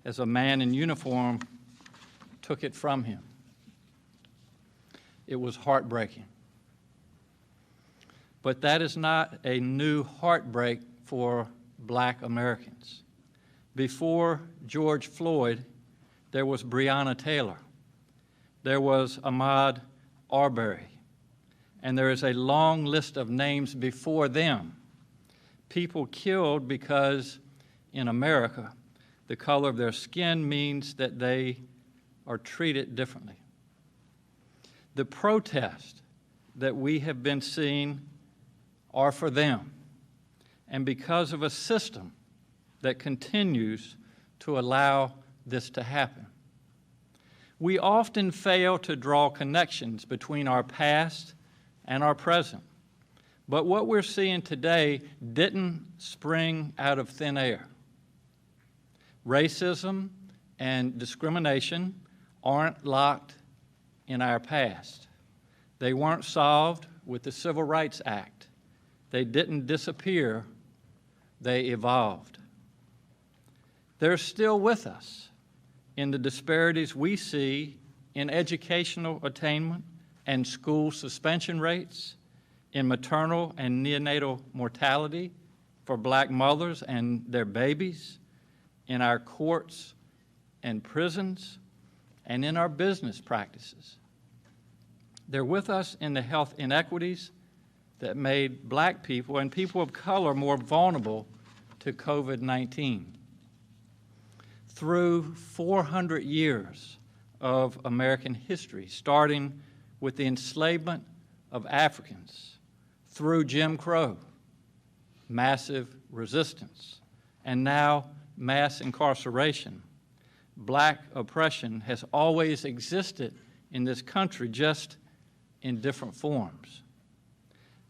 as a man in uniform took it from him. It was heartbreaking. But that is not a new heartbreak for Black Americans. Before George Floyd, there was Breonna Taylor. There was Ahmaud Arbery. And there is a long list of names before them. People killed because in America, the color of their skin means that they are treated differently. The protests that we have been seeing are for them, and because of a system that continues to allow this to happen. We often fail to draw connections between our past and our present, but what we're seeing today didn't spring out of thin air. Racism and discrimination aren't locked in our past. They weren't solved with the Civil Rights Act. They didn't disappear, they evolved. They're still with us in the disparities we see in educational attainment and school suspension rates, in maternal and neonatal mortality for Black mothers and their babies, in our courts and prisons, and in our business practices. They're with us in the health inequities that made Black people and people of color more vulnerable to COVID-19. Through 400 years of American history, starting with the enslavement of Africans, through Jim Crow, massive resistance, and now mass incarceration, Black oppression has always existed in this country, just in different forms.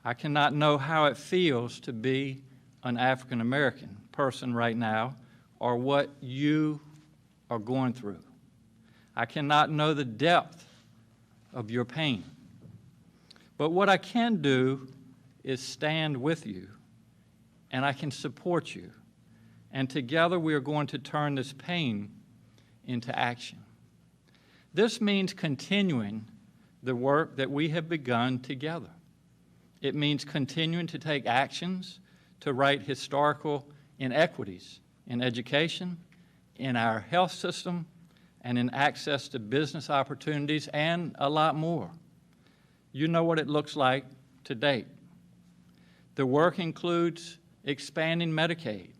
I cannot know how it feels to be an African American person right now, or what you are going through. I cannot know the depth of your pain. But what I can do is stand with you, and I can support you. And together we are going to turn this pain into action. This means continuing the work that we have begun together. It means continuing to take actions to right historical inequities in education, in our health system, and in access to business opportunities, and a lot more. You know what it looks like to date. The work includes expanding Medicaid,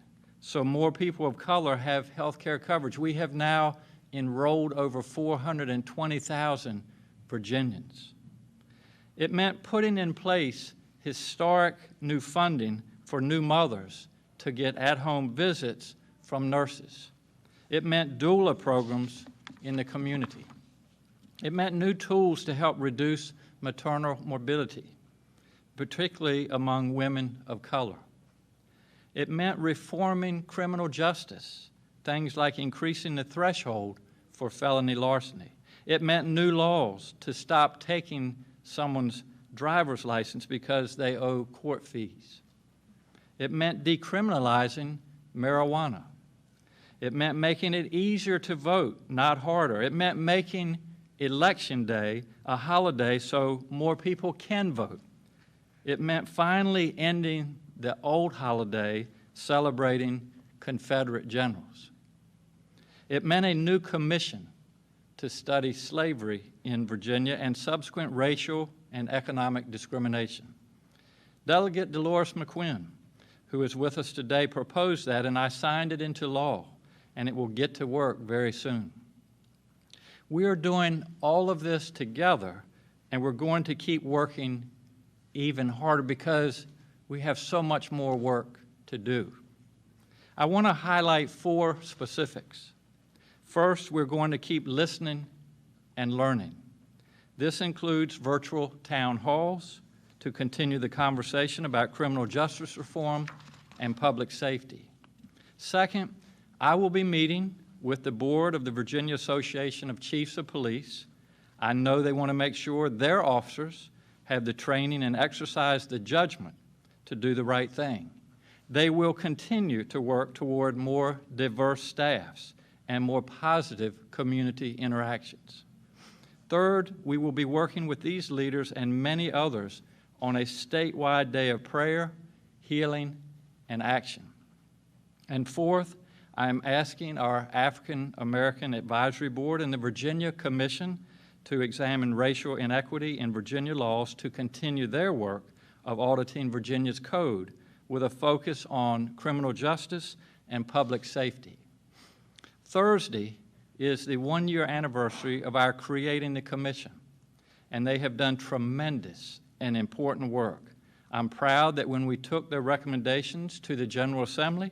so more people of color have health care coverage. We have now enrolled over 420,000 Virginians. It meant putting in place historic new funding for new mothers to get at-home visits from nurses. It meant doula programs in the community. It meant new tools to help reduce maternal morbidity, particularly among women of color. It meant reforming criminal justice, things like increasing the threshold for felony larceny. It meant new laws to stop taking someone's driver's license because they owe court fees. It meant decriminalizing marijuana. It meant making it easier to vote, not harder. It meant making Election Day a holiday so more people can vote. It meant finally ending the old holiday celebrating Confederate generals. It meant a new commission to study slavery in Virginia and subsequent racial and economic discrimination. Delegate Dolores McQuinn, who is with us today, proposed that, and I signed it into law, and it will get to work very soon. We are doing all of this together, and we're going to keep working even harder because we have so much more work to do. I want to highlight 4 specifics. First, we're going to keep listening and learning. This includes virtual town halls to continue the conversation about criminal justice reform and public safety. Second, I will be meeting with the board of the Virginia Association of Chiefs of Police. I know they want to make sure their officers have the training and exercise the judgment to do the right thing. They will continue to work toward more diverse staffs and more positive community interactions. Third, we will be working with these leaders and many others on a statewide day of prayer, healing, and action. And fourth, I am asking our African American Advisory Board and the Virginia Commission to examine racial inequity in Virginia laws to continue their work of auditing Virginia's code with a focus on criminal justice and public safety. Thursday is the one-year anniversary of our creating the commission, and they have done tremendous and important work. I'm proud that when we took their recommendations to the General Assembly,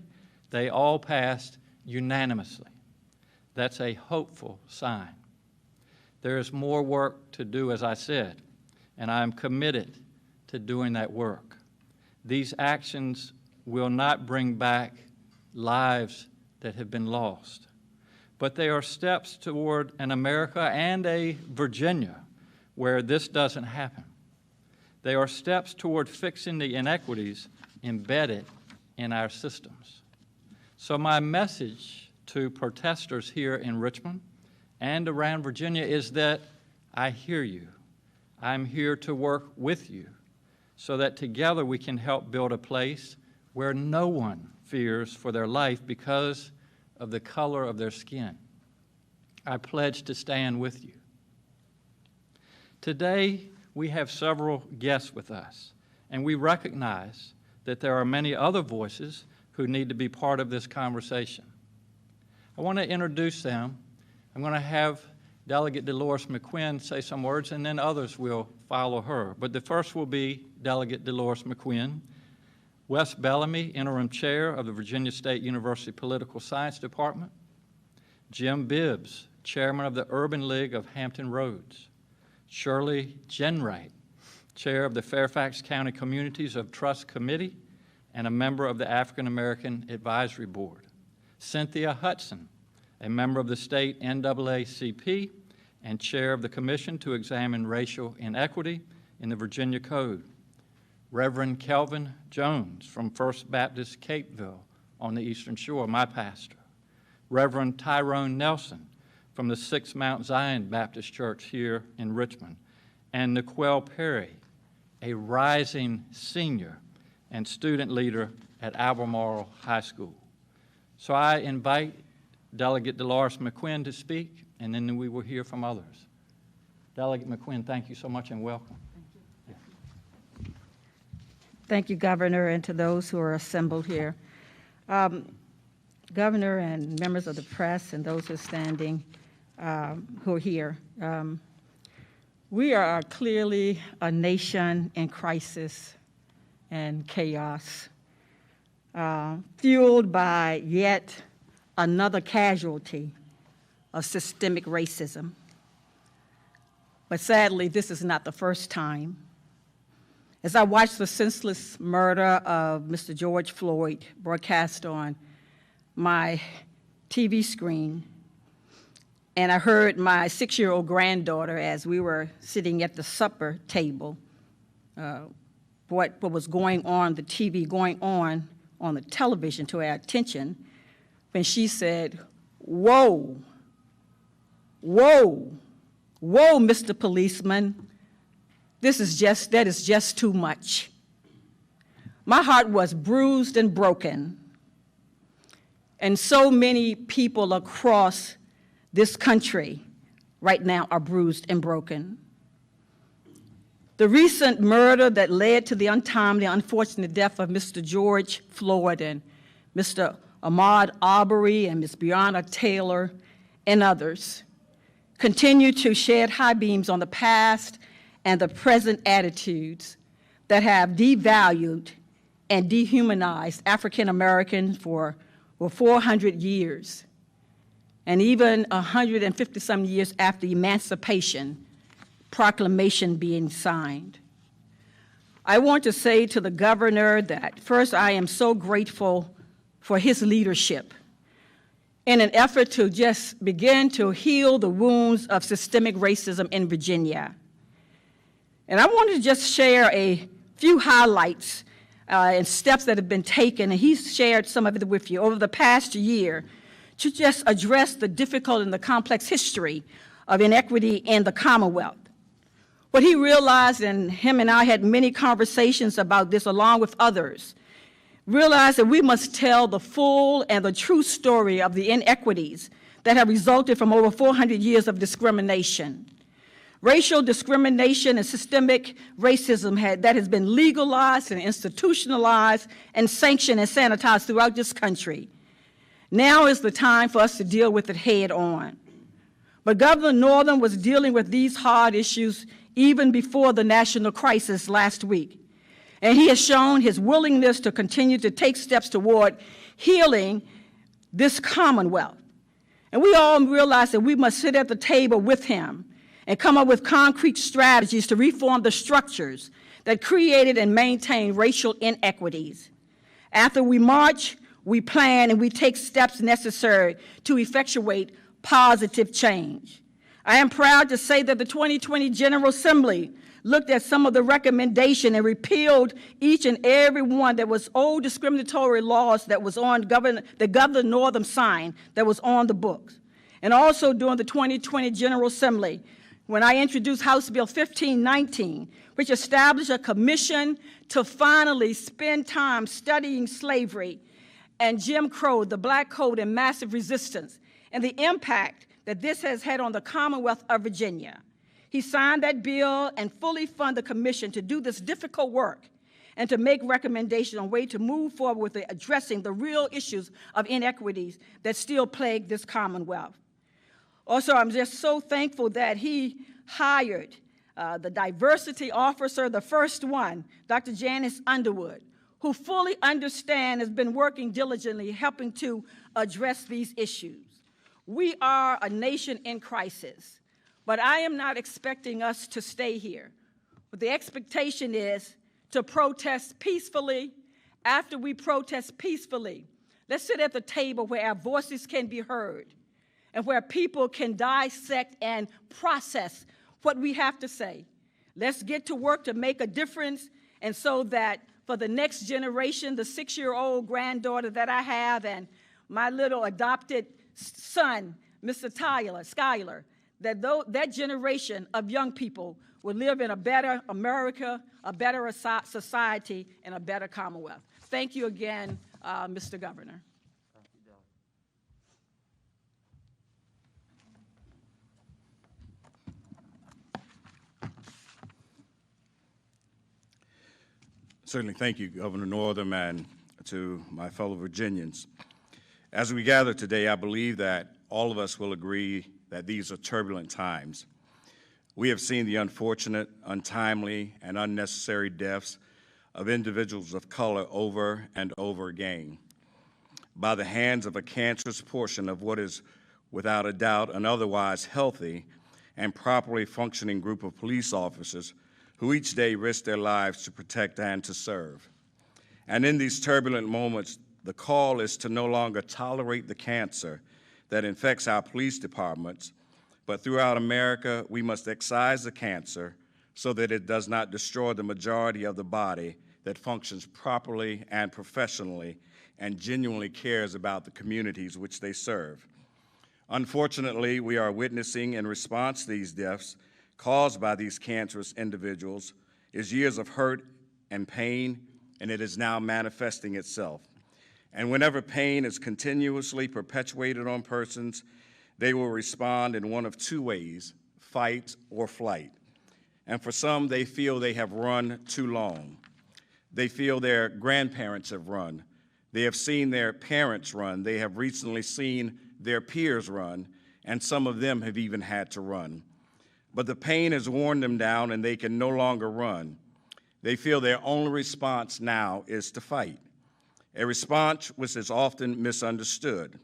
they all passed unanimously. That's a hopeful sign. There is more work to do, as I said, and I am committed to doing that work. These actions will not bring back lives that have been lost, but they are steps toward an America and a Virginia where this doesn't happen. They are steps toward fixing the inequities embedded in our systems. So my message to protesters here in Richmond and around Virginia is that I hear you. I'm here to work with you so that together we can help build a place where no one fears for their life because of the color of their skin. I pledge to stand with you. Today, we have several guests with us, and we recognize that there are many other voices who need to be part of this conversation. I want to introduce them. I'm going to have Delegate Dolores McQuinn say some words, and then others will follow her. But the first will be Delegate Dolores McQuinn. Wes Bellamy, Interim Chair of the Virginia State University Political Science Department. Jim Bibbs, Chairman of the Urban League of Hampton Roads. Shirley Jenwright, Chair of the Fairfax County Communities of Trust Committee and a member of the African American Advisory Board. Cynthia Hudson, a member of the state NAACP and Chair of the Commission to Examine Racial Inequity in the Virginia Code. Reverend Kelvin Jones from First Baptist Capeville on the Eastern Shore, my pastor. Reverend Tyrone Nelson from the Six Mount Zion Baptist Church here in Richmond. And Niquel Perry, a rising senior and student leader at Albemarle High School. So I invite Delegate Dolores McQuinn to speak, and then we will hear from others. Delegate McQuinn, thank you so much and welcome. Thank you, Governor, and to those who are assembled here. Governor and members of the press and those who are standing, who are here, we are clearly a nation in crisis and chaos, fueled by yet another casualty of systemic racism. But sadly, this is not the first time. As I watched the senseless murder of Mr. George Floyd broadcast on my TV screen, and I heard my 6-year-old granddaughter, as we were sitting at the supper table, what was going on, the TV going on the television to our attention, when she said, "Whoa, whoa, whoa, Mr. Policeman, that is just too much." My heart was bruised and broken. And so many people across this country right now are bruised and broken. The recent murder that led to the untimely, unfortunate death of Mr. George Floyd and Mr. Ahmaud Arbery and Ms. Breonna Taylor and others continue to shed high beams on the past and the present attitudes that have devalued and dehumanized African Americans for 400 years, and even 150-some years after the Emancipation Proclamation being signed. I want to say to the governor that first, I am so grateful for his leadership in an effort to just begin to heal the wounds of systemic racism in Virginia. And I wanted to just share a few highlights and steps that have been taken, and he's shared some of it with you over the past year to just address the difficult and the complex history of inequity in the Commonwealth. What he realized, and him and I had many conversations about this along with others, realized that we must tell the full and the true story of the inequities that have resulted from over 400 years of discrimination. Racial discrimination and systemic racism that has been legalized and institutionalized and sanctioned and sanitized throughout this country. Now is the time for us to deal with it head on. But Governor Northam was dealing with these hard issues even before the national crisis last week. And he has shown his willingness to continue to take steps toward healing this Commonwealth. And we all realize that we must sit at the table with him and come up with concrete strategies to reform the structures that created and maintain racial inequities. After we march, we plan, and we take steps necessary to effectuate positive change. I am proud to say that the 2020 General Assembly looked at some of the recommendation and repealed each and every one that was old discriminatory laws that was on the Governor Northam signed that was on the books. And also during the 2020 General Assembly, when I introduced House Bill 1519, which established a commission to finally spend time studying slavery and Jim Crow, the Black Code, and massive resistance, and the impact that this has had on the Commonwealth of Virginia. He signed that bill and fully funded the commission to do this difficult work and to make recommendations on ways to move forward with addressing the real issues of inequities that still plague this Commonwealth. Also, I'm just so thankful that he hired the diversity officer, the first one, Dr. Janice Underwood, who fully understands, has been working diligently, helping to address these issues. We are a nation in crisis, but I am not expecting us to stay here. But the expectation is to protest peacefully. After we protest peacefully, let's sit at the table where our voices can be heard and where people can dissect and process what we have to say. Let's get to work to make a difference, and so that for the next generation, the 6-year-old granddaughter that I have and my little adopted son, Mr. Skyler, that that generation of young people will live in a better America, a better society, and a better Commonwealth. Thank you again, Mr. Governor. Certainly, thank you, Governor Northam, and to my fellow Virginians. As we gather today, I believe that all of us will agree that these are turbulent times. We have seen the unfortunate, untimely, and unnecessary deaths of individuals of color over and over again by the hands of a cancerous portion of what is, without a doubt, an otherwise healthy and properly functioning group of police officers who each day risk their lives to protect and to serve. And in these turbulent moments, the call is to no longer tolerate the cancer that infects our police departments, but throughout America, we must excise the cancer so that it does not destroy the majority of the body that functions properly and professionally and genuinely cares about the communities which they serve. Unfortunately, we are witnessing in response to these deaths caused by these cancerous individuals is years of hurt and pain, and it is now manifesting itself. And whenever pain is continuously perpetuated on persons, they will respond in one of two ways: fight or flight. And for some, they feel they have run too long. They feel their grandparents have run. They have seen their parents run. They have recently seen their peers run, and some of them have even had to run. But the pain has worn them down and they can no longer run. They feel their only response now is to fight, a response which is often misunderstood.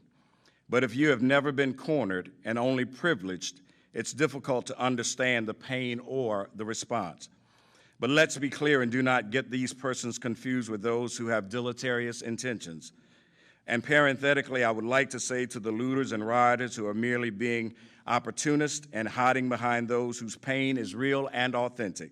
But if you have never been cornered and only privileged, it's difficult to understand the pain or the response. But let's be clear and do not get these persons confused with those who have deleterious intentions. And parenthetically, I would like to say to the looters and rioters who are merely being opportunists and hiding behind those whose pain is real and authentic,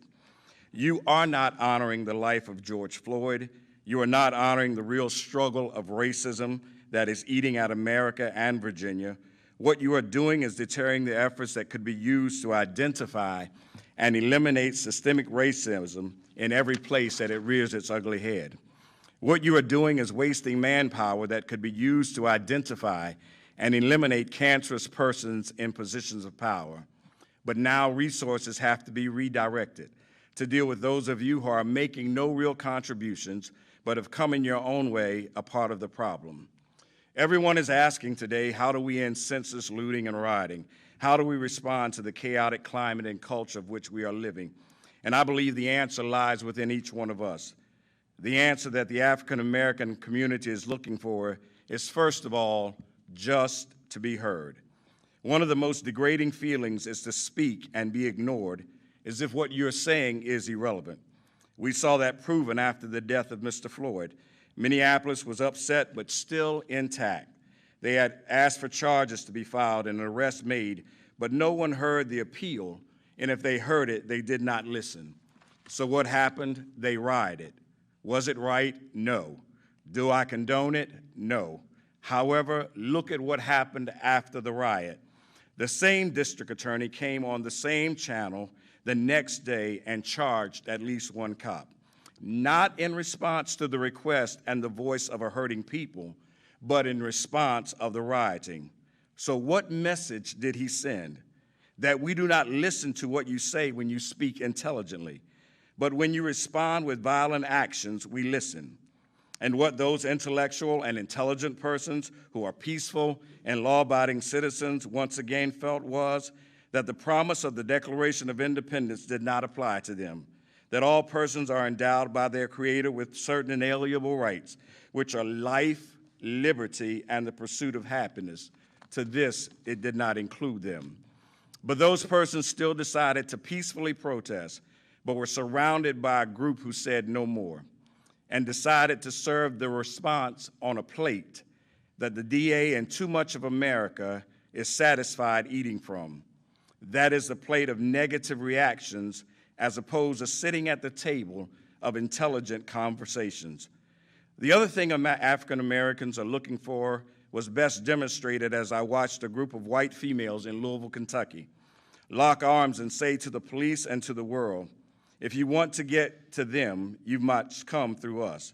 you are not honoring the life of George Floyd. You are not honoring the real struggle of racism that is eating at America and Virginia. What you are doing is deterring the efforts that could be used to identify and eliminate systemic racism in every place that it rears its ugly head. What you are doing is wasting manpower that could be used to identify and eliminate cancerous persons in positions of power. But now resources have to be redirected to deal with those of you who are making no real contributions but have come in your own way a part of the problem. Everyone is asking today, how do we end senseless looting and rioting? How do we respond to the chaotic climate and culture of which we are living? And I believe the answer lies within each one of us. The answer that the African American community is looking for is, first of all, just to be heard. One of the most degrading feelings is to speak and be ignored as if what you're saying is irrelevant. We saw that proven after the death of Mr. Floyd. Minneapolis was upset but still intact. They had asked for charges to be filed and an arrest made, but no one heard the appeal, and if they heard it, they did not listen. So what happened? They rioted. Was it right? No. Do I condone it? No. However, look at what happened after the riot. The same district attorney came on the same channel the next day and charged at least one cop, not in response to the request and the voice of a hurting people, but in response of the rioting. So what message did he send? That we do not listen to what you say when you speak intelligently, but when you respond with violent actions, we listen. And what those intellectual and intelligent persons who are peaceful and law-abiding citizens once again felt was that the promise of the Declaration of Independence did not apply to them, that all persons are endowed by their Creator with certain inalienable rights, which are life, liberty, and the pursuit of happiness. To this, it did not include them. But those persons still decided to peacefully protest, but were surrounded by a group who said no more, and decided to serve the response on a plate that the DA and too much of America is satisfied eating from. That is a plate of negative reactions as opposed to sitting at the table of intelligent conversations. The other thing African Americans are looking for was best demonstrated as I watched a group of white females in Louisville, Kentucky, lock arms and say to the police and to the world, if you want to get to them, you must come through us.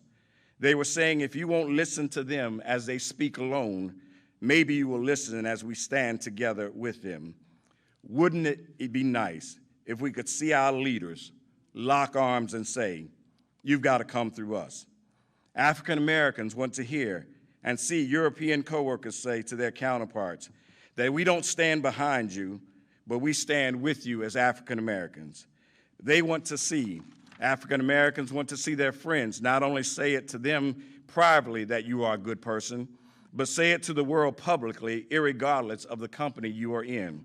They were saying if you won't listen to them as they speak alone, maybe you will listen as we stand together with them. Wouldn't it be nice if we could see our leaders lock arms and say, you've got to come through us? African Americans want to hear and see European coworkers say to their counterparts that we don't stand behind you, but we stand with you as African Americans. They want to see, African Americans want to see their friends not only say it to them privately that you are a good person, but say it to the world publicly, irregardless of the company you are in.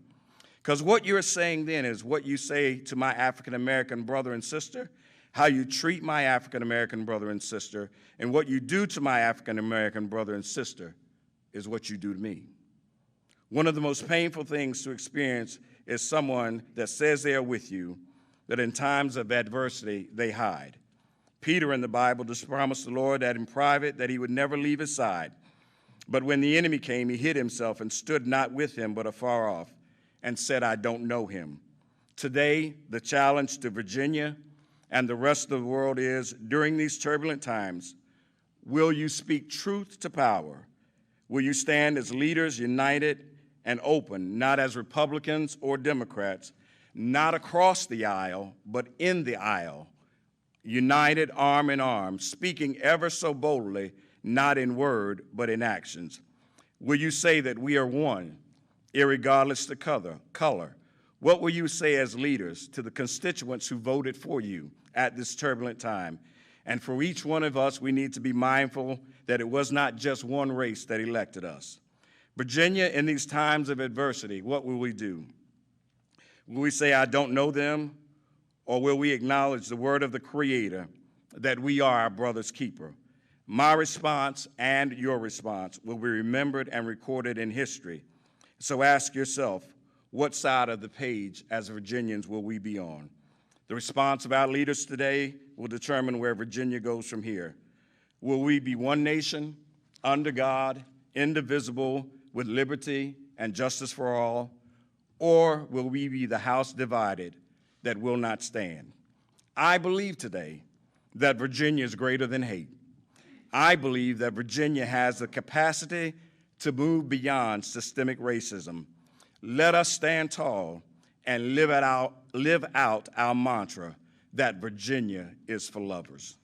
Because what you're saying then is what you say to my African American brother and sister, how you treat my African American brother and sister, and what you do to my African American brother and sister is what you do to me. One of the most painful things to experience is someone that says they are with you, that in times of adversity they hide. Peter in the Bible just promised the Lord that in private that he would never leave his side. But when the enemy came, he hid himself and stood not with him but afar off and said, I don't know him. Today, the challenge to Virginia and the rest of the world is, during these turbulent times, will you speak truth to power? Will you stand as leaders united and open, not as Republicans or Democrats, not across the aisle, but in the aisle, united arm in arm, speaking ever so boldly, not in word, but in actions? Will you say that we are one, irregardless of color? What will you say as leaders to the constituents who voted for you at this turbulent time? And for each one of us, we need to be mindful that it was not just one race that elected us. Virginia, in these times of adversity, what will we do? Will we say, I don't know them? Or will we acknowledge the word of the Creator that we are our brother's keeper? My response and your response will be remembered and recorded in history. So ask yourself, what side of the page as Virginians will we be on? The response of our leaders today will determine where Virginia goes from here. Will we be one nation, under God, indivisible, with liberty and justice for all, or will we be the house divided that will not stand? I believe today that Virginia is greater than hate. I believe that Virginia has the capacity to move beyond systemic racism. Let us stand tall and live out our mantra that Virginia is for lovers.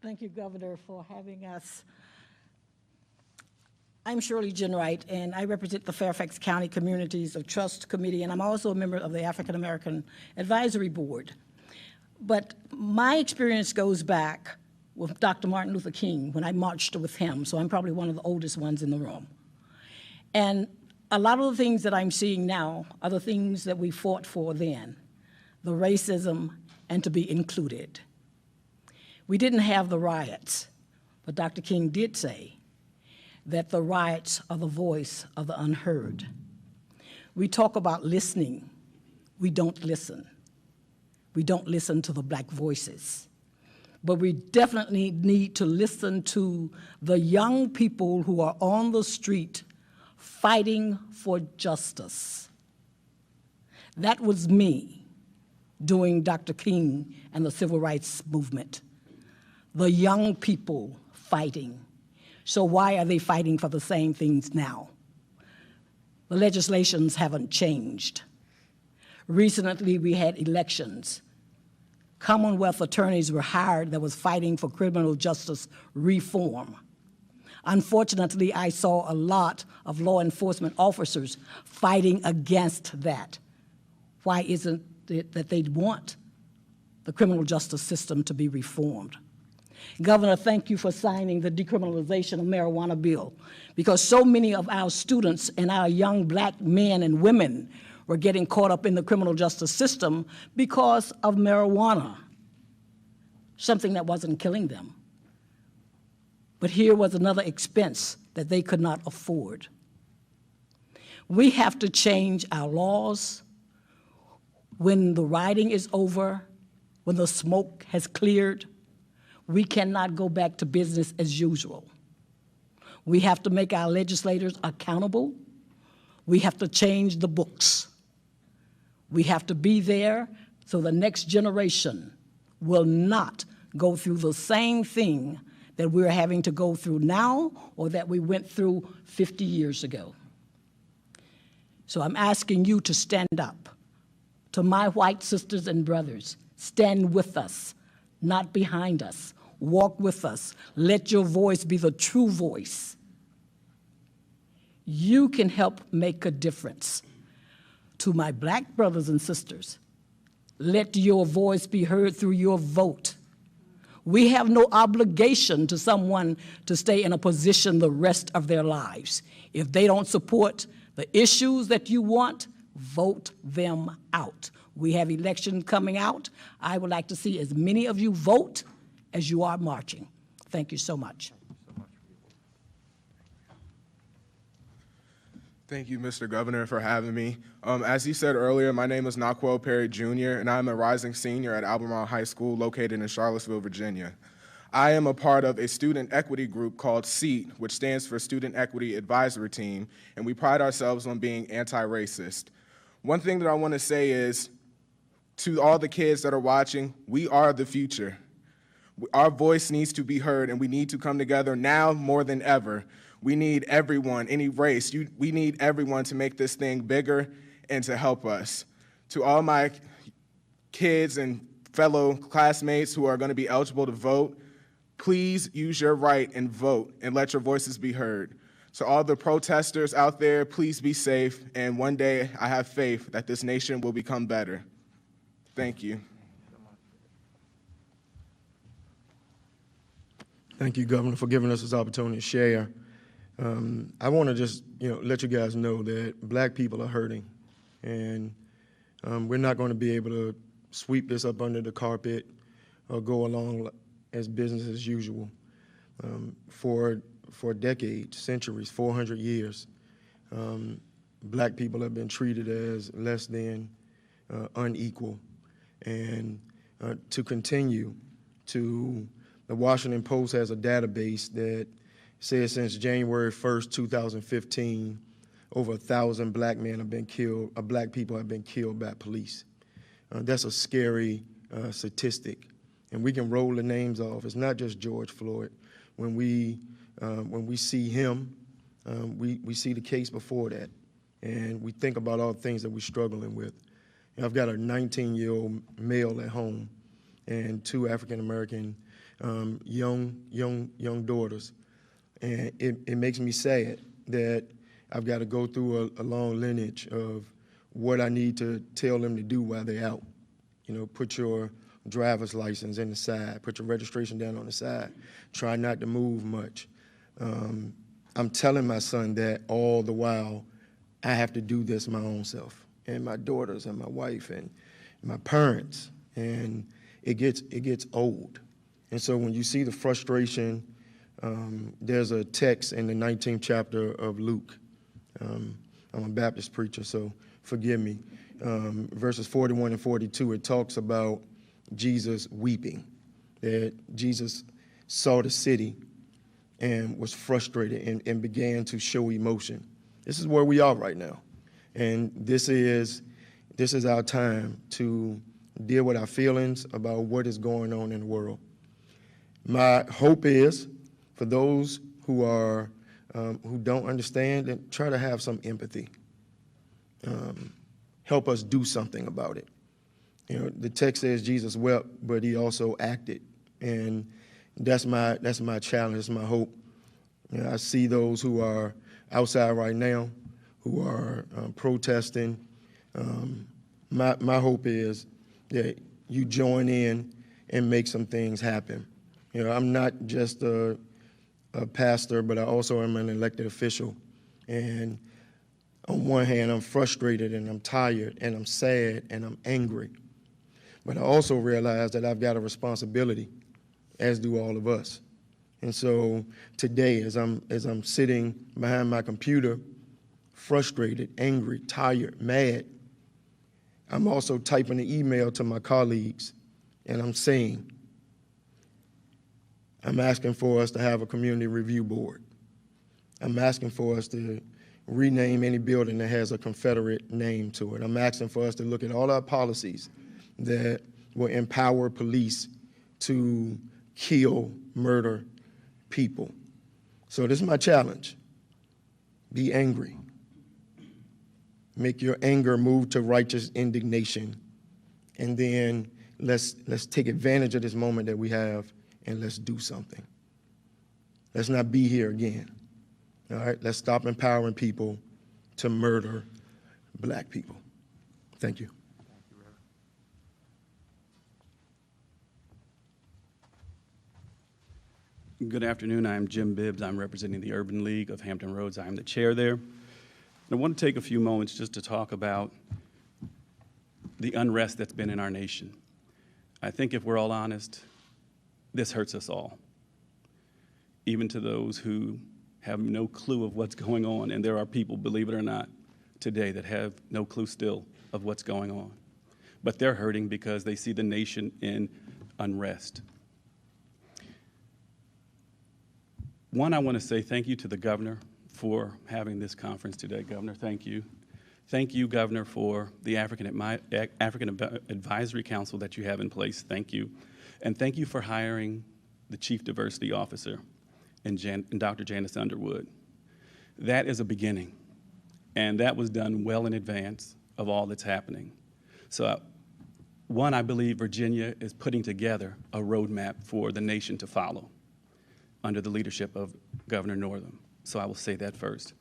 Thank you, Governor, for having us. I'm Shirley Ginwright, and I represent the Fairfax County Communities of Trust Committee, and I'm also a member of the African American Advisory Board. But my experience goes back with Dr. Martin Luther King when I marched with him, so I'm probably one of the oldest ones in the room. And a lot of the things that I'm seeing now are the things that we fought for then, the racism and to be included. We didn't have the riots, but Dr. King did say that the riots are the voice of the unheard. We talk about listening. We don't listen. We don't listen to the Black voices. But we definitely need to listen to the young people who are on the street fighting for justice. That was me during Dr. King and the Civil Rights Movement. The young people fighting. So why are they fighting for the same things now? The legislations haven't changed. Recently, we had elections. Commonwealth attorneys were hired that was fighting for criminal justice reform. Unfortunately, I saw a lot of law enforcement officers fighting against that. Why isn't it that they want the criminal justice system to be reformed? Governor, thank you for signing the decriminalization of marijuana bill, because so many of our students and our young Black men and women were getting caught up in the criminal justice system because of marijuana, something that wasn't killing them. But here was another expense that they could not afford. We have to change our laws. When the rioting is over, when the smoke has cleared, we cannot go back to business as usual. We have to make our legislators accountable. We have to change the books. We have to be there so the next generation will not go through the same thing that we're having to go through now or that we went through 50 years ago. So I'm asking you to stand up. To my white sisters and brothers, stand with us, not behind us. Walk with us. Let your voice be the true voice. You can help make a difference. To my Black brothers and sisters, let your voice be heard through your vote. We have no obligation to someone to stay in a position the rest of their lives. If they don't support the issues that you want, vote them out. We have elections coming out. I would like to see as many of you vote as you are marching. Thank you so much. Thank you, Mr. Governor, for having me. As you said earlier, my name is Naquel Perry Jr., and I'm a rising senior at Albemarle High School located in Charlottesville, Virginia. I am a part of a student equity group called SEAT, which stands for Student Equity Advisory Team, and we pride ourselves on being anti-racist. One thing that I want to say is, to all the kids that are watching, we are the future. Our voice needs to be heard, and we need to come together now more than ever. We need everyone, any race. We need everyone to make this thing bigger and to help us. To all my kids and fellow classmates who are going to be eligible to vote, please use your right and vote and let your voices be heard. To all the protesters out there, please be safe, and one day I have faith that this nation will become better. Thank you. Thank you, Governor, for giving us this opportunity to share. I want to just, let you guys know that Black people are hurting, and we're not going to be able to sweep this up under the carpet or go along as business as usual. For decades, centuries, 400 years, Black people have been treated as less than, unequal. And to continue to, the Washington Post has a database that says since January 1st, 2015, over 1,000 black men have been killed, black people have been killed by police. That's a scary statistic. And we can roll the names off. It's not just George Floyd. When we see him, we see the case before that. And we think about all the things that we're struggling with. And I've got a 19-year-old male at home and 2 African-American young daughters. And it makes me sad that I've got to go through a long lineage of what I need to tell them to do while they're out. You know, put your driver's license in the side, put your registration down on the side, try not to move much. I'm telling my son that all the while I have to do this my own self, and my daughters and my wife and my parents, and it gets old. And so when you see the frustration, there's a text in the 19th chapter of Luke. I'm a Baptist preacher, so forgive me. Verses 41 and 42, it talks about Jesus weeping, that Jesus saw the city and was frustrated and began to show emotion. This is where we are right now. And this is our time to deal with our feelings about what is going on in the world. My hope is for those who are who don't understand, and try to have some empathy. Help us do something about it. You know, the text says Jesus wept, but he also acted, and that's my challenge. That's my hope. You know, I see those who are outside right now, who are protesting. My hope is that you join in and make some things happen. You know, I'm not just a pastor, but I also am an elected official. And on one hand, I'm frustrated and I'm tired and I'm sad and I'm angry. But I also realize that I've got a responsibility, as do all of us. And so today, as I'm sitting behind my computer, frustrated, angry, tired, mad, I'm also typing an email to my colleagues, and I'm saying, I'm asking for us to have a community review board. I'm asking for us to rename any building that has a Confederate name to it. I'm asking for us to look at all our policies that will empower police to kill, murder people. So this is my challenge. Be angry. Make your anger move to righteous indignation. And then let's take advantage of this moment that we have and let's do something. Let's not be here again. All right, let's stop empowering people to murder black people. Thank you. Good afternoon. I'm Jim Bibbs. I'm representing the Urban League of Hampton Roads. I'm the chair there. And I want to take a few moments just to talk about the unrest that's been in our nation. I think if we're all honest, this hurts us all, even to those who have no clue of what's going on. And there are people, believe it or not, today that have no clue still of what's going on. But they're hurting because they see the nation in unrest. One, I want to say thank you to the governor for having this conference today. Governor, thank you. Thank you, Governor, for the African Advisory Council that you have in place. Thank you. And thank you for hiring the Chief Diversity Officer and Dr. Janice Underwood. That is a beginning, and that was done well in advance of all that's happening. So, one, I believe Virginia is putting together a roadmap for the nation to follow under the leadership of Governor Northam. So I will say that first.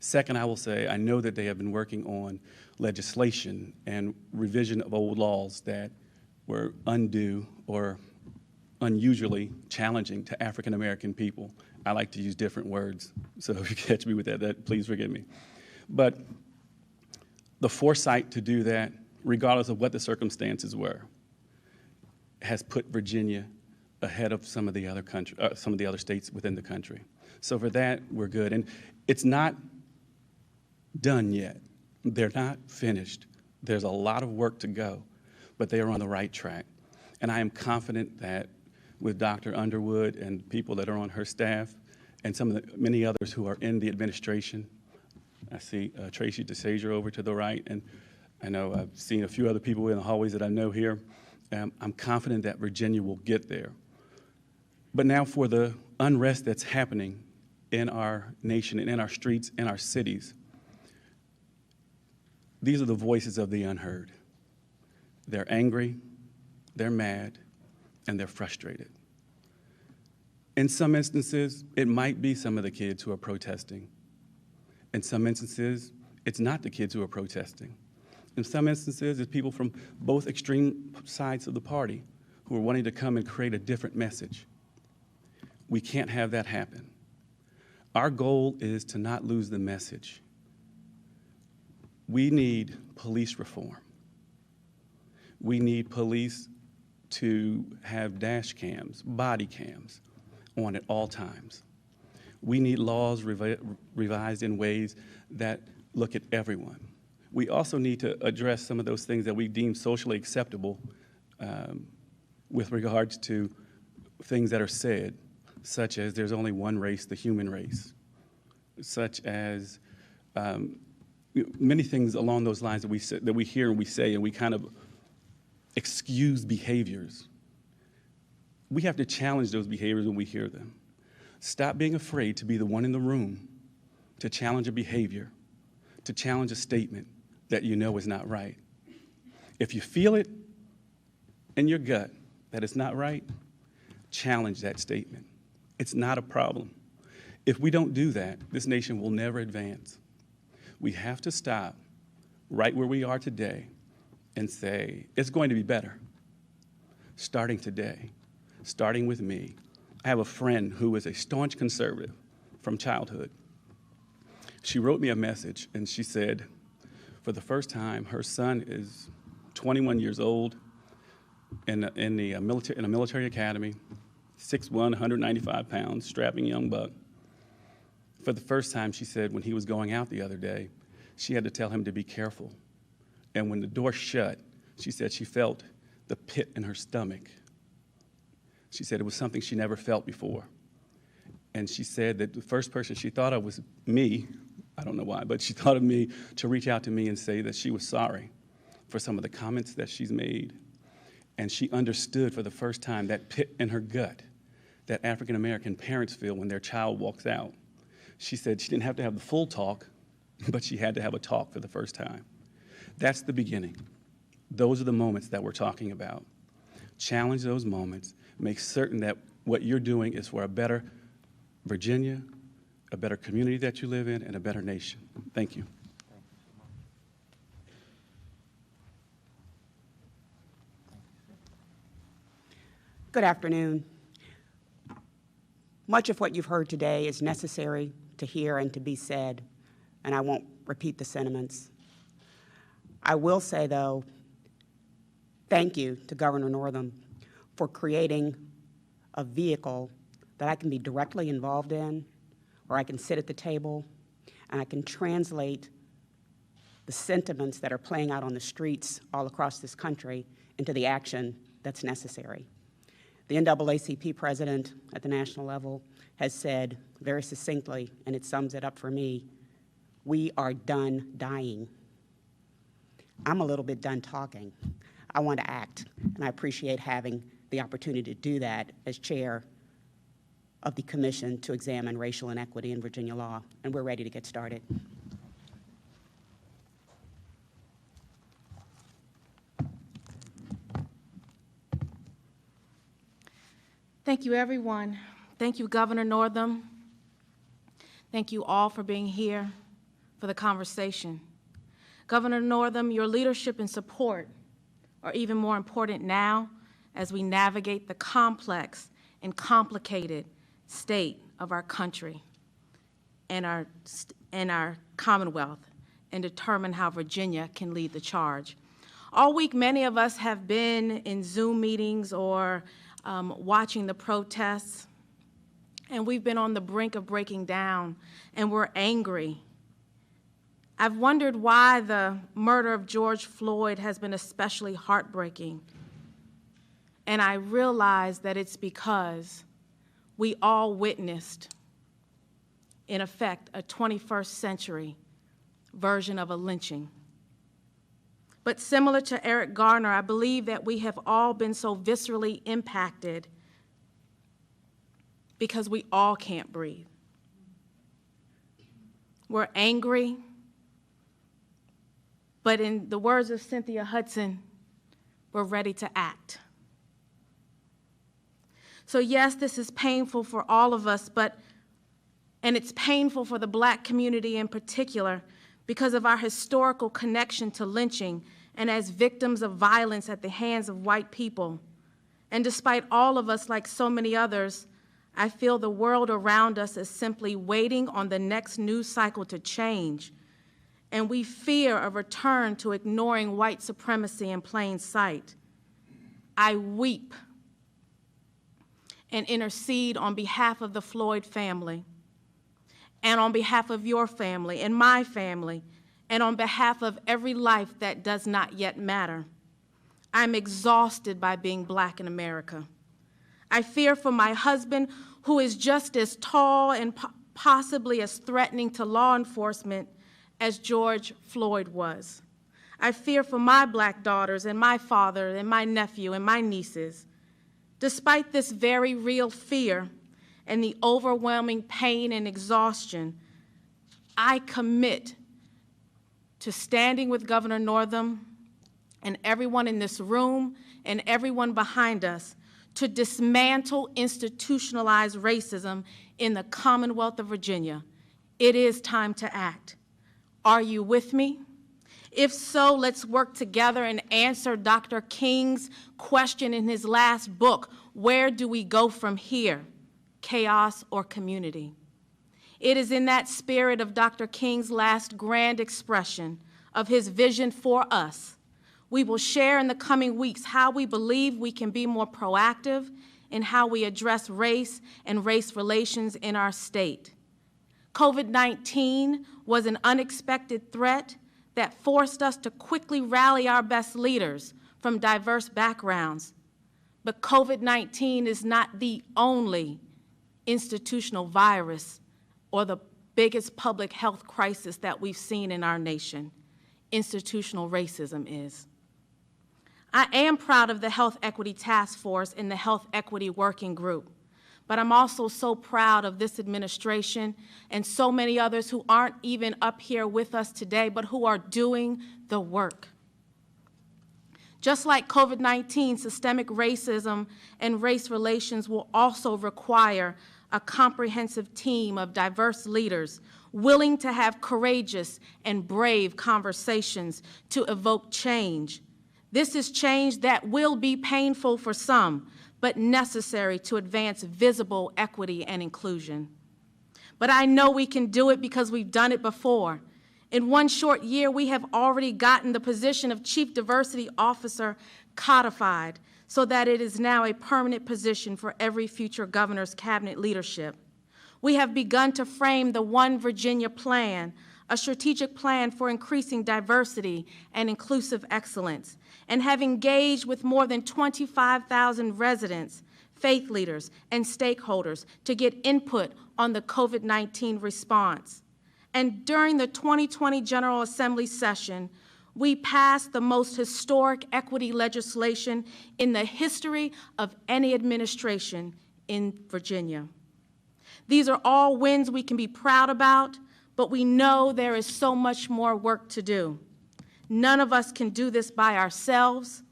Second, I will say I know that they have been working on legislation and revision of old laws that were undue or unusually challenging to African American people. I like to use different words, so if you catch me with that, please forgive me. But the foresight to do that, regardless of what the circumstances were, has put Virginia ahead of some of the other states within the country. So for that, we're good. And it's not done yet. They're not finished, There's a lot of work to go, but they are on the right track. And I am confident that with Dr. Underwood and people that are on her staff and some of the many others who are in the administration, I see Tracy DeSager over to the right, and I know I've seen a few other people in the hallways that I know here. I'm confident that Virginia will get there. But now for the unrest that's happening in our nation and in our streets, in our cities, these are the voices of the unheard. They're angry, they're mad, and they're frustrated. In some instances, it might be some of the kids who are protesting. In some instances, it's not the kids who are protesting. In some instances, it's people from both extreme sides of the party who are wanting to come and create a different message. We can't have that happen. Our goal is to not lose the message. We need police reform. We need police to have dash cams, body cams on at all times. We need laws revised in ways that look at everyone. We also need to address some of those things that we deem socially acceptable with regards to things that are said, such as there's only one race, the human race, such as many things along those lines that we hear and we say, and we kind of excuse behaviors. We have to challenge those behaviors when we hear them. Stop being afraid to be the one in the room to challenge a behavior, to challenge a statement that you know is not right. If you feel it in your gut that it's not right, challenge that statement. It's not a problem. If we don't do that, this nation will never advance. We have to stop right where we are today and say, it's going to be better, starting today, starting with me. I have a friend who is a staunch conservative from childhood. She wrote me a message, and she said, for the first time, her son is 21 years old in a military academy, 6'1", 195 pounds, strapping young buck. For the first time, she said, when he was going out the other day, she had to tell him to be careful. And when the door shut, she said she felt the pit in her stomach. She said it was something she never felt before. And she said that the first person she thought of was me. I don't know why, but she thought of me to reach out to me and say that she was sorry for some of the comments that she's made. And she understood for the first time that pit in her gut that African-American parents feel when their child walks out. She said she didn't have to have the full talk, but she had to have a talk for the first time. That's the beginning. Those are the moments that we're talking about. Challenge those moments. Make certain that what you're doing is for a better Virginia, a better community that you live in, and a better nation. Thank you. Good afternoon. Much of what you've heard today is necessary to hear and to be said, and I won't repeat the sentiments. I will say, though, thank you to Governor Northam for creating a vehicle that I can be directly involved in, where I can sit at the table and I can translate the sentiments that are playing out on the streets all across this country into the action that's necessary. The NAACP president at the national level has said very succinctly, and it sums it up for me, we are done dying. I'm a little bit done talking. I want to act, and I appreciate having the opportunity to do that as chair of the Commission to Examine Racial Inequity in Virginia Law, and we're ready to get started. Thank you, everyone. Thank you, Governor Northam. Thank you all for being here for the conversation. Governor Northam, your leadership and support are even more important now as we navigate the complex and complicated state of our country and our Commonwealth and determine how Virginia can lead the charge. All week, many of us have been in Zoom meetings or watching the protests, and we've been on the brink of breaking down, and we're angry I've wondered why the murder of George Floyd has been especially heartbreaking. And I realize that it's because we all witnessed, in effect, a 21st century version of a lynching. But similar to Eric Garner, I believe that we have all been so viscerally impacted because we all can't breathe. We're angry, but in the words of Cynthia Hudson, we're ready to act. So yes, this is painful for all of us, and it's painful for the Black community in particular because of our historical connection to lynching and as victims of violence at the hands of white people. And despite all of us, like so many others, I feel the world around us is simply waiting on the next news cycle to change, and we fear a return to ignoring white supremacy in plain sight. I weep and intercede on behalf of the Floyd family, and on behalf of your family and my family, and on behalf of every life that does not yet matter. I'm exhausted by being Black in America. I fear for my husband, who is just as tall and possibly as threatening to law enforcement as George Floyd was. I fear for my Black daughters and my father and my nephew and my nieces. Despite this very real fear and the overwhelming pain and exhaustion, I commit to standing with Governor Northam and everyone in this room and everyone behind us to dismantle institutionalized racism in the Commonwealth of Virginia. It is time to act. Are you with me? If so, let's work together and answer Dr. King's question in his last book, where do we go from here, chaos or community? It is in that spirit of Dr. King's last grand expression of his vision for us. We will share in the coming weeks how we believe we can be more proactive in how we address race and race relations in our state. COVID-19 was an unexpected threat that forced us to quickly rally our best leaders from diverse backgrounds. But COVID-19 is not the only institutional virus or the biggest public health crisis that we've seen in our nation. Institutional racism is. I am proud of the Health Equity Task Force and the Health Equity Working Group, but I'm also so proud of this administration and so many others who aren't even up here with us today, but who are doing the work. Just like COVID-19, systemic racism and race relations will also require a comprehensive team of diverse leaders willing to have courageous and brave conversations to evoke change. This is change that will be painful for some, but necessary to advance visible equity and inclusion. But I know we can do it because we've done it before. In one short year, we have already gotten the position of Chief Diversity Officer codified so that it is now a permanent position for every future governor's cabinet leadership. We have begun to frame the One Virginia Plan, a strategic plan for increasing diversity and inclusive excellence, and have engaged with more than 25,000 residents, faith leaders, and stakeholders to get input on the COVID-19 response. And during the 2020 General Assembly session, we passed the most historic equity legislation in the history of any administration in Virginia. These are all wins we can be proud about, but we know there is so much more work to do. None of us can do this by ourselves,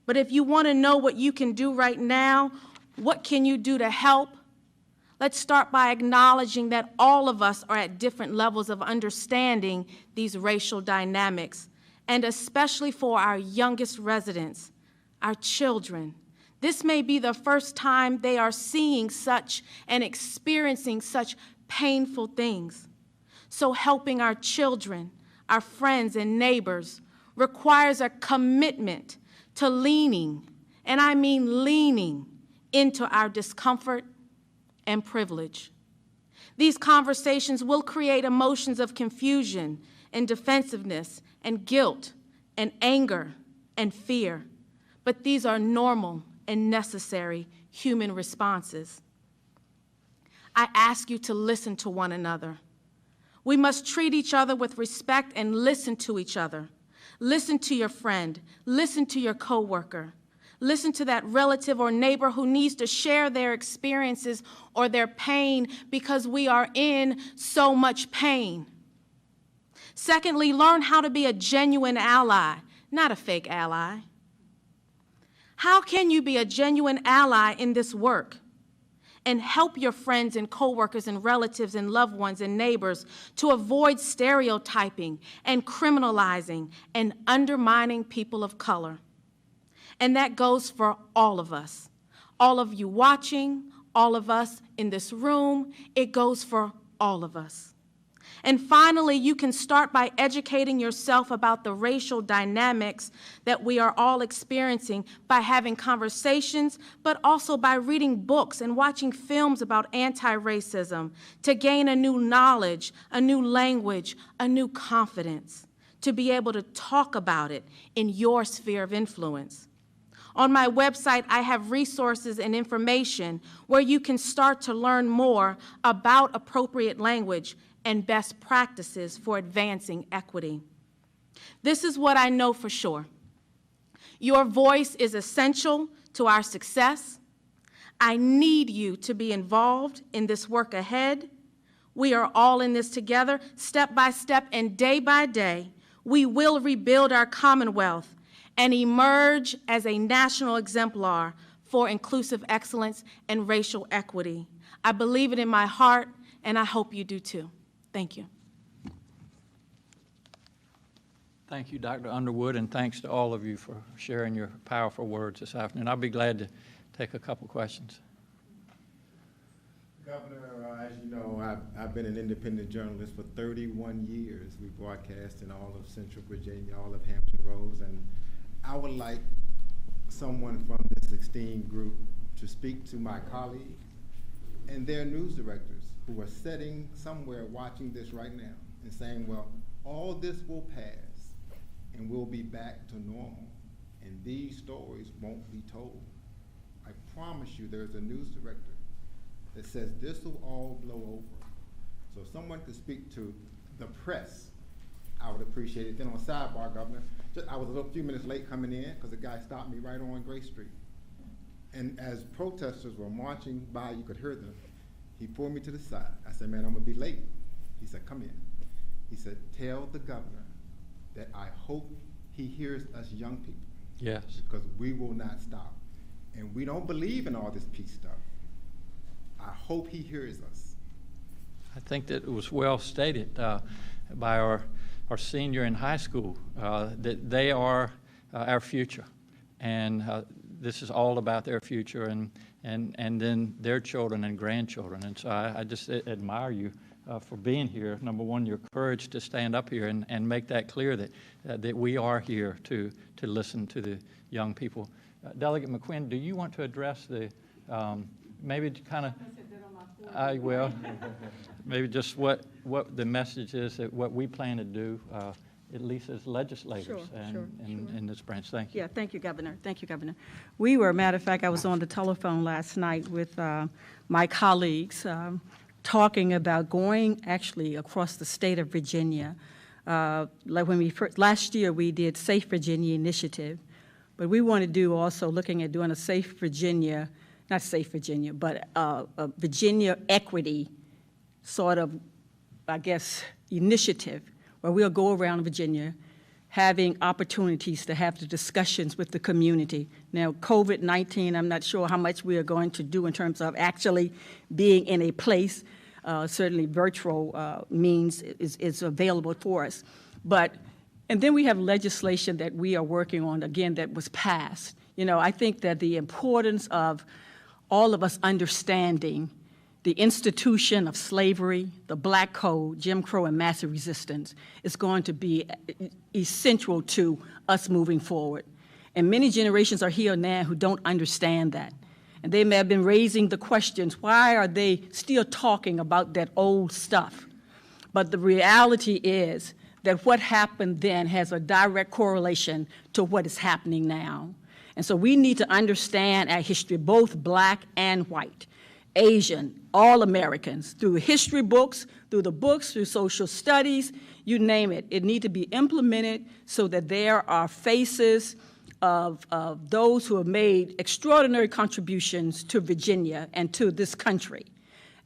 but if you want to know what you can do right now, what can you do to help? Let's start by acknowledging that all of us are at different levels of understanding these racial dynamics, and especially for our youngest residents, our children. This may be the first time they are seeing such and experiencing such painful things. So helping our children, our friends and neighbors, requires a commitment to leaning, and I mean leaning, into our discomfort and privilege. These conversations will create emotions of confusion and defensiveness and guilt and anger and fear. But these are normal and necessary human responses. I ask you to listen to one another. We must treat each other with respect and listen to each other. Listen to your friend. Listen to your coworker. Listen to that relative or neighbor who needs to share their experiences or their pain because we are in so much pain. Secondly, learn how to be a genuine ally, not a fake ally. How can you be a genuine ally in this work and help your friends and coworkers and relatives and loved ones and neighbors to avoid stereotyping and criminalizing and undermining people of color? And that goes for all of us. All of you watching, all of us in this room, it goes for all of us. And finally, you can start by educating yourself about the racial dynamics that we are all experiencing by having conversations, but also by reading books and watching films about anti-racism to gain a new knowledge, a new language, a new confidence, to be able to talk about it in your sphere of influence. On my website, I have resources and information where you can start to learn more about appropriate language and best practices for advancing equity. This is what I know for sure. Your voice is essential to our success. I need you to be involved in this work ahead. We are all in this together, step by step and day by day. We will rebuild our Commonwealth and emerge as a national exemplar for inclusive excellence and racial equity. I believe it in my heart, and I hope you do too. Thank you. Thank you, Dr. Underwood, and thanks to all of you for sharing your powerful words this afternoon. I'll be glad to take a couple questions. Governor, as you know, I've been an independent journalist for 31 years. We broadcast in all of Central Virginia, all of Hampton Roads, and I would like someone from this esteemed group to speak to my colleagues and their news directors who are sitting somewhere watching this right now and saying, well, all this will pass and we'll be back to normal and these stories won't be told. I promise you there's a news director that says this will all blow over. So if someone could speak to the press, I would appreciate it. Then on a sidebar, Governor, I was a few minutes late coming in because the guy stopped me right on Gray Street. And as protesters were marching by, you could hear them. He pulled me to the side. I said, man, I'm gonna be late. He said, come in. He said, tell the governor that I hope he hears us young people. Yes. Because we will not stop. And we don't believe in all this peace stuff. I hope he hears us. I think that it was well stated by our senior in high school, that they are our future. And this is all about their future and then their children and grandchildren. And so I just admire you for being here. Number one, your courage to stand up here and make that clear that we are here to listen to the young people. Delegate McQuinn, do you want to address the, maybe kind of, I will, maybe just what the message is, that what we plan to do, at least as legislators in this branch. Thank you. Yeah, thank you, Governor. Thank you, Governor. We were, matter of fact, I was on the telephone last night with my colleagues talking about going actually across the state of Virginia. Like when last year we did Safe Virginia Initiative, but we want to do also looking at doing a Safe Virginia, not Safe Virginia, but a Virginia equity sort of, I guess, initiative where we'll go around Virginia having opportunities to have the discussions with the community. Now, COVID-19, I'm not sure how much we are going to do in terms of actually being in a place. Certainly virtual means is available for us. And then we have legislation that we are working on, again, that was passed. You know, I think that the importance of all of us understanding the institution of slavery, the Black Code, Jim Crow, and massive resistance is going to be essential to us moving forward. And many generations are here now who don't understand that. And they may have been raising the questions, why are they still talking about that old stuff? But the reality is that what happened then has a direct correlation to what is happening now. And so we need to understand our history, both black and white, Asian, all Americans, through history books, through social studies, you name it. It needs to be implemented so that there are faces of those who have made extraordinary contributions to Virginia and to this country.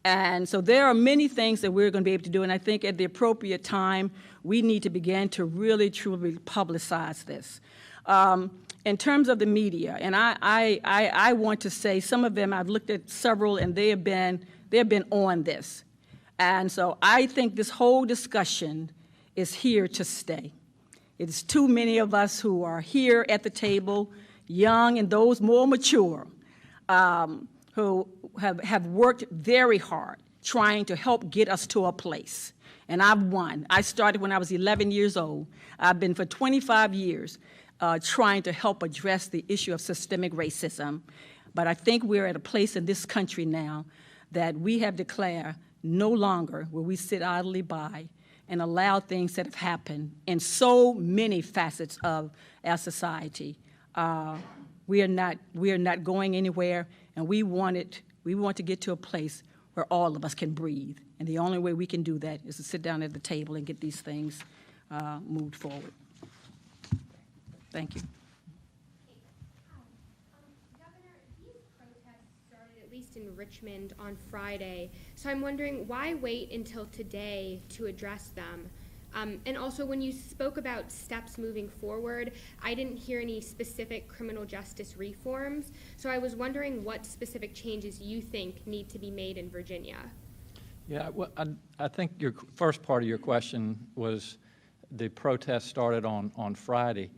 And so there are many things that we're going to be able to do, and I think at the appropriate time, we need to begin to really, truly publicize this. In terms of the media, and I want to say some of them, I've looked at several, and they have been on this. And so I think this whole discussion is here to stay. It is too many of us who are here at the table, young and those more mature, who have worked very hard trying to help get us to a place. And I've won. I started when I was 11 years old. I've been for 25 years trying to help address the issue of systemic racism. But I think we're at a place in this country now that we have declared no longer will we sit idly by and allow things that have happened in so many facets of our society. We are not going anywhere, and we want to get to a place where all of us can breathe. And the only way we can do that is to sit down at the table and get these things moved forward. Thank you. Governor, these protests started at least in Richmond on Friday, so I'm wondering why wait until today to address them? And also, when you spoke about steps moving forward, I didn't hear any specific criminal justice reforms, so I was wondering what specific changes you think need to be made in Virginia. Yeah, well, I think your first part of your question was the protest started on Friday.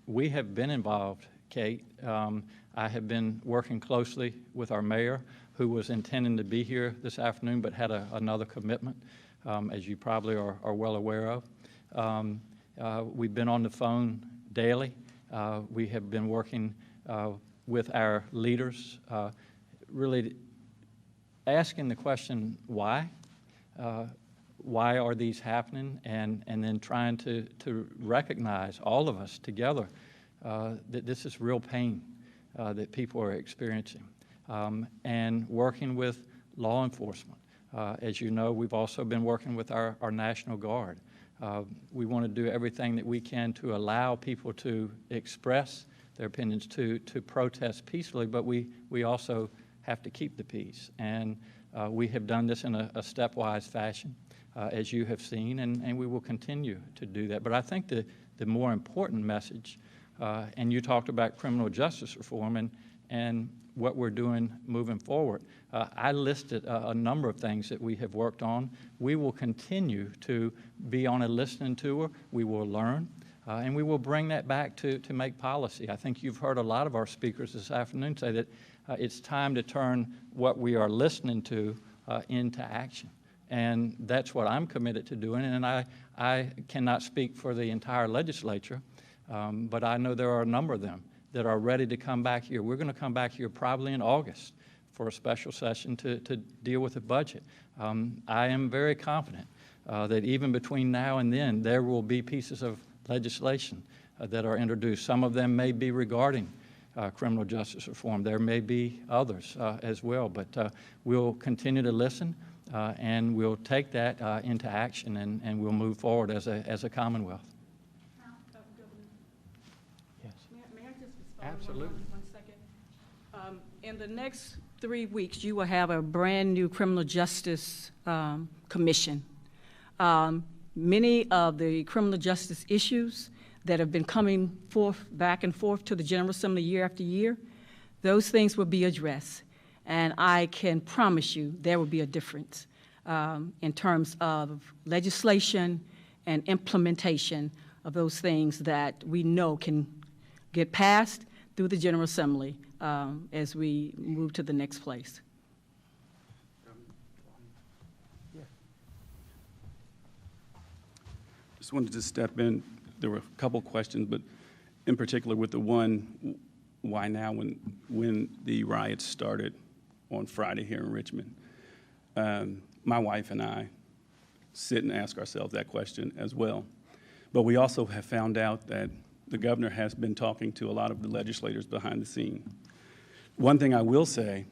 We have been involved, Kate. I have been working closely with our mayor, who was intending to be here this afternoon but had another commitment, as you probably are well aware of. We've been on the phone daily. We have been working with our leaders, really asking the question, why? Why are these happening? And then trying to recognize, all of us together, that this is real pain that people are experiencing. And working with law enforcement. As you know, we've also been working with our National Guard. We want to do everything that we can to allow people to express their opinions, to protest peacefully, but we also have to keep the peace. And we have done this in a stepwise fashion, as you have seen, and we will continue to do that. But I think the more important message, and you talked about criminal justice reform and what we're doing moving forward. I listed a number of things that we have worked on. We will continue to be on a listening tour. We will learn, and we will bring that back to make policy. I think you've heard a lot of our speakers this afternoon say that it's time to turn what we are listening to into action. And that's what I'm committed to doing. And I cannot speak for the entire legislature, but I know there are a number of them that are ready to come back here. We're going to come back here probably in August for a special session to deal with the budget. I am very confident that even between now and then, there will be pieces of legislation that are introduced. Some of them may be regarding criminal justice reform. There may be others as well, but we'll continue to listen and we'll take that into action and we'll move forward as a Commonwealth. May I just respond? Absolutely. One second. In the next 3 weeks, you will have a brand-new criminal justice commission. Many of the criminal justice issues that have been coming forth, back and forth to the General Assembly year after year, those things will be addressed. And I can promise you there will be a difference in terms of legislation and implementation of those things that we know can get passed through the General Assembly as we move to the next place. Just wanted to step in. There were a couple questions, but in particular with the one, why now when the riots started on Friday here in Richmond. My wife and I sit and ask ourselves that question as well. But we also have found out that the governor has been talking to a lot of the legislators behind the scene. One thing I will say,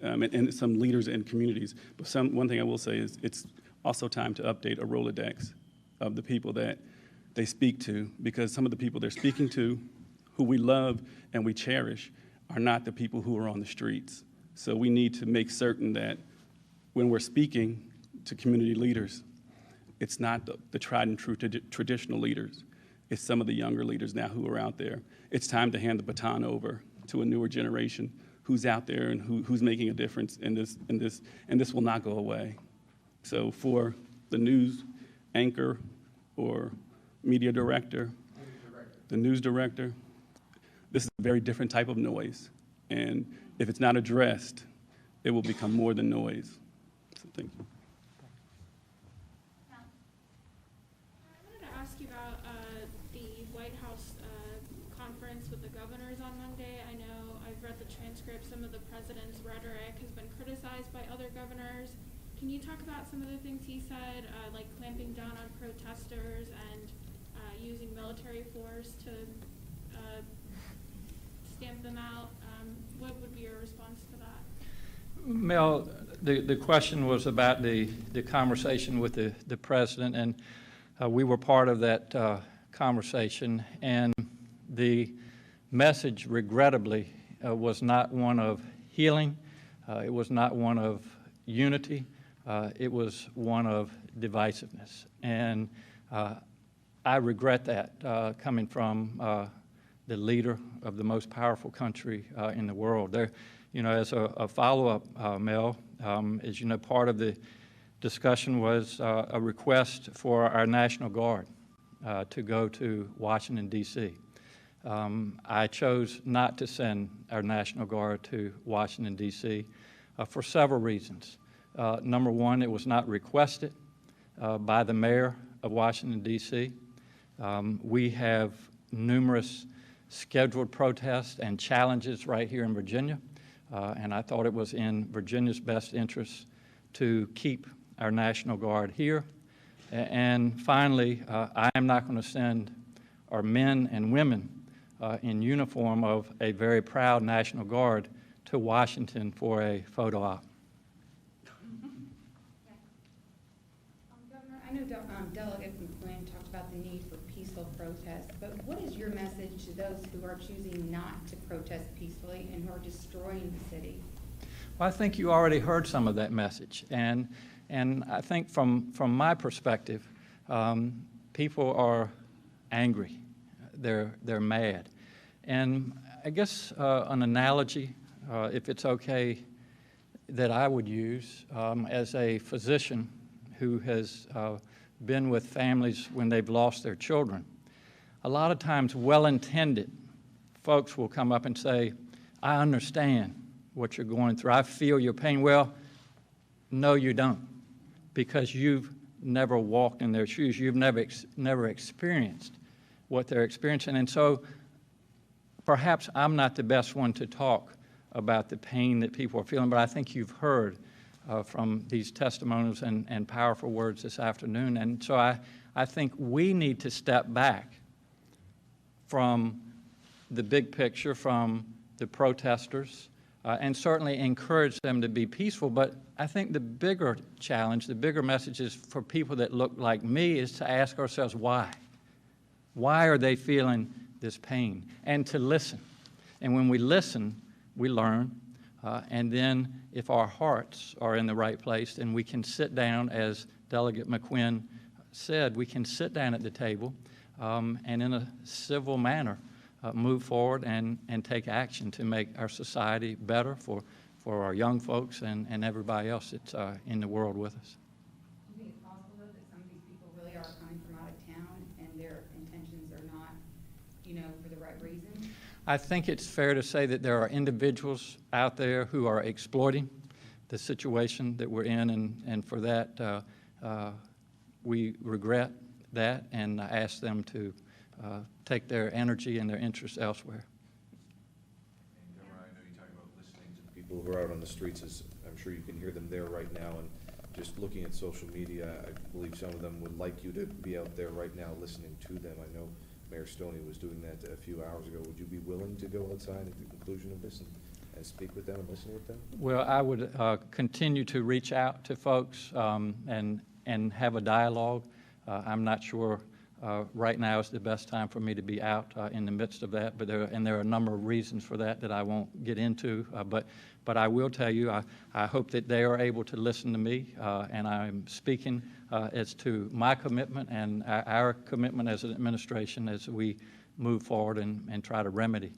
and some leaders in communities, but one thing I will say is it's also time to update a Rolodex of the people that they speak to, because some of the people they're speaking to, who we love and we cherish, are not the people who are on the streets. So we need to make certain that when we're speaking to community leaders, it's not the tried and true traditional leaders. It's some of the younger leaders now who are out there. It's time to hand the baton over to a newer generation who's out there and who's making a difference in this, and this will not go away. So for the news anchor or media director, the news director, this is a very different type of noise. And if it's not addressed, it will become more than noise. So thank you. I wanted to ask you about the White House conference with the governors on Monday. I know I've read the transcript. Some of the president's rhetoric has been criticized by other governors. Can you talk about some of the things he said, like clamping down on protesters and using military force to stamp them out? What would be your response to that? Mel, the question was about the conversation with the president, and we were part of that conversation, and the message, regrettably, was not one of healing. It was not one of unity. It was one of divisiveness. And I regret that coming from the leader of the most powerful country in the world. There, you know, as a follow-up, Mel, as you know, part of the discussion was a request for our National Guard to go to Washington, D.C. I chose not to send our National Guard to Washington, D.C. For several reasons. Number one, it was not requested by the mayor of Washington, D.C. We have numerous scheduled protests and challenges right here in Virginia, and I thought it was in Virginia's best interest to keep our National Guard here. And finally, I am not going to send our men and women in uniform of a very proud National Guard to Washington for a photo op. Governor, I know Delegate McQuinn talked about the need for peaceful protest, but what is your message to those who are choosing not to protest peacefully and who are destroying the city? Well, I think you already heard some of that message, and I think from my perspective, people are angry, they're mad, and I guess an analogy, if it's okay, that I would use as a physician who has been with families when they've lost their children. A lot of times, well-intended folks will come up and say, I understand what you're going through. I feel your pain. Well, no, you don't, because you've never walked in their shoes. You've never experienced what they're experiencing. And so perhaps I'm not the best one to talk about the pain that people are feeling, but I think you've heard from these testimonials and powerful words this afternoon. And so I think we need to step back from the big picture, from the protesters, and certainly encourage them to be peaceful. But I think the bigger challenge, the bigger message is for people that look like me is to ask ourselves why. Why are they feeling this pain? And to listen. And when we listen, we learn. And then if our hearts are in the right place, then we can sit down, as Delegate McQuinn said, we can sit down at the table and in a civil manner move forward and take action to make our society better for our young folks and everybody else that's in the world with us. Do you think it's possible, though, that some of these people really are coming from out of town and their intentions are not, you know, for the right reason? I think it's fair to say that there are individuals out there who are exploiting the situation that we're in, and for that, we regret that and ask them to take their energy and their interests elsewhere. And Governor, I know you talk about listening to people who are out on the streets. I'm sure you can hear them there right now. And just looking at social media, I believe some of them would like you to be out there right now listening to them. I know Mayor Stoney was doing that a few hours ago. Would you be willing to go outside at the conclusion of this and speak with them and listen with them? Well, I would continue to reach out to folks and have a dialogue. I'm not sure right now is the best time for me to be out in the midst of that, but there are a number of reasons for that I won't get into. But I will tell you, I hope that they are able to listen to me, and I'm speaking as to my commitment and our commitment as an administration as we move forward and try to remedy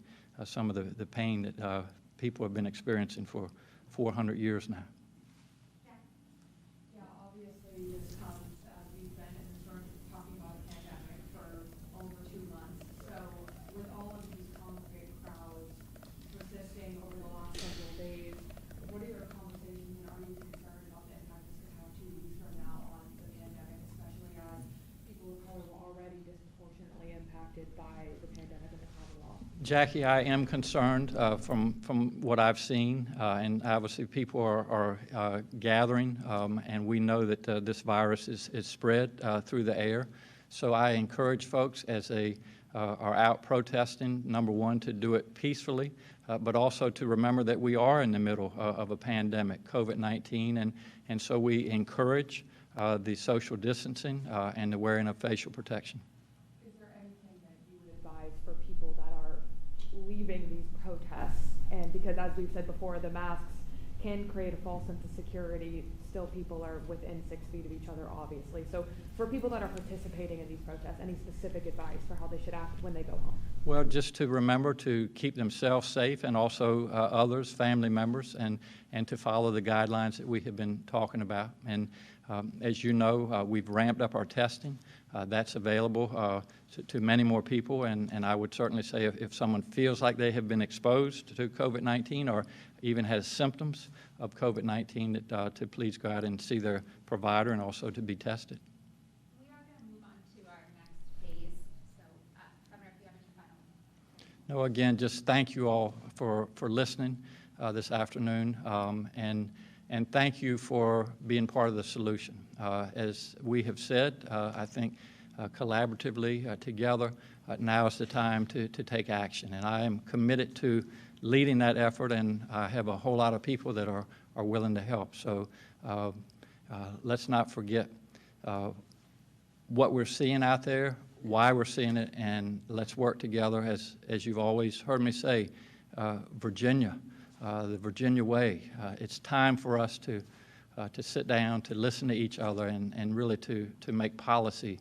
some of the pain that people have been experiencing for 400 years now. Yeah, obviously this comes as we've been in this room talking about a pandemic for over 2 months. So with all of these congregate crowds persisting over the last several days, what are your conversations and are you concerned about the impact this could have 2 weeks from now on the pandemic, especially as people of color were already disproportionately impacted by the pandemic and the Commonwealth? Jackie, I am concerned from what I've seen, and obviously people are gathering, and we know that this virus is spread through the air. So I encourage folks as they are out protesting, number one, to do it peacefully, but also to remember that we are in the middle of a pandemic, COVID-19, and so we encourage the social distancing and the wearing of facial protection. Is there anything that you would advise for people that are leaving these protests? And because as we've said before, the masks can create a false sense of security. Still people are within 6 feet of each other, obviously. So for people that are participating in these protests, any specific advice for how they should act when they go home? Well, just to remember to keep themselves safe and also others, family members, and to follow the guidelines that we have been talking about. And as you know, we've ramped up our testing. That's available to many more people, and I would certainly say if someone feels like they have been exposed to COVID-19 or even has symptoms of COVID-19, that to please go out and see their provider and also to be tested. We are going to move on to our next phase, so Governor, if you have any final. No, again, just thank you all for listening this afternoon, and thank you for being part of the solution. As we have said, I think collaboratively together, now is the time to take action. And I am committed to leading that effort, and I have a whole lot of people that are willing to help. So let's not forget what we're seeing out there, why we're seeing it, and let's work together, as you've always heard me say, Virginia, the Virginia way. It's time for us to sit down, to listen to each other, and really to make policy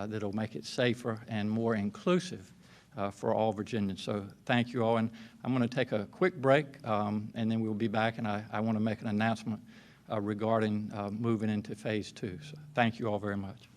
that'll make it safer and more inclusive for all Virginians. So thank you all, and I'm going to take a quick break, and then we'll be back, and I want to make an announcement regarding moving into phase 2. So thank you all very much.